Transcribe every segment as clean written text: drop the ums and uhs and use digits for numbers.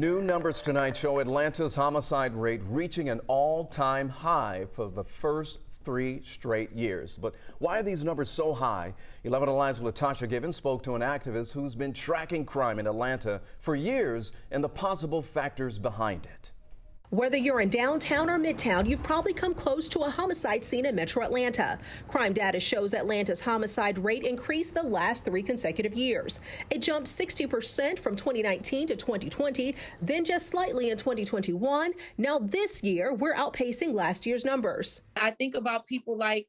New numbers tonight show Atlanta's homicide rate reaching an all-time high for the first 3 straight years. But why are these numbers so high? 11 Alive's Latasha Given spoke to an activist who's been tracking crime in Atlanta for years and the possible factors behind it. Whether you're in downtown or midtown, you've probably come close to a homicide scene in metro Atlanta. Crime data shows Atlanta's homicide rate increased the last 3 consecutive years. It jumped 60% from 2019 to 2020, then just slightly in 2021. Now this year, we're outpacing last year's numbers. I think about people like,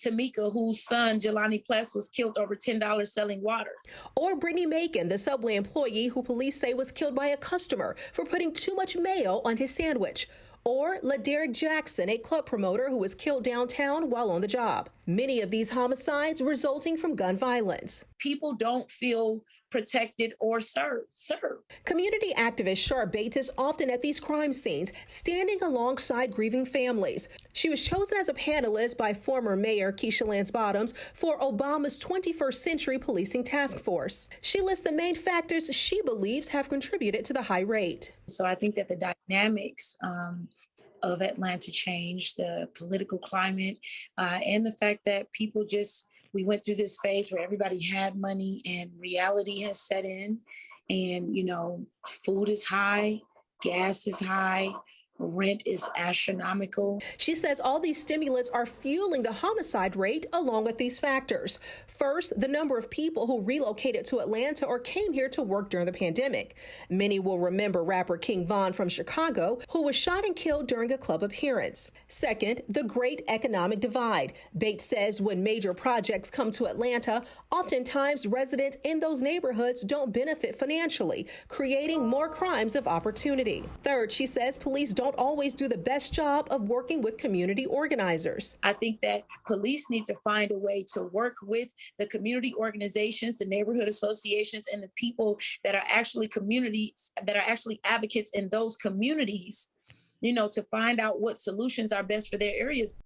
Tamika, whose son, Jelani Pless, was killed over $10 selling water. Or Brittany Macon, the Subway employee who police say was killed by a customer for putting too much mayo on his sandwich. Or LaDerrick Jackson, a club promoter who was killed downtown while on the job. Many of these homicides resulting from gun violence. People don't feel protected or served. Community activist Sharp Bates is often at these crime scenes, standing alongside grieving families. She was chosen as a panelist by former Mayor Keisha Lance Bottoms for Obama's 21st Century Policing Task Force. She lists the main factors she believes have contributed to the high rate. So I think that the dynamics of Atlanta changed, the political climate, and the fact that we went through this phase where everybody had money and reality has set in, and food is high, gas is high, rent is astronomical. She says all these stimulants are fueling the homicide rate along with these factors. First, the number of people who relocated to Atlanta or came here to work during the pandemic. Many will remember rapper King Von from Chicago, who was shot and killed during a club appearance. Second, the great economic divide. Bates says when major projects come to Atlanta, oftentimes residents in those neighborhoods don't benefit financially, creating more crimes of opportunity. Third, she says police don't always do the best job of working with community organizers. I think that police need to find a way to work with the community organizations, the neighborhood associations, and the people that are actually advocates in those communities, to find out what solutions are best for their areas.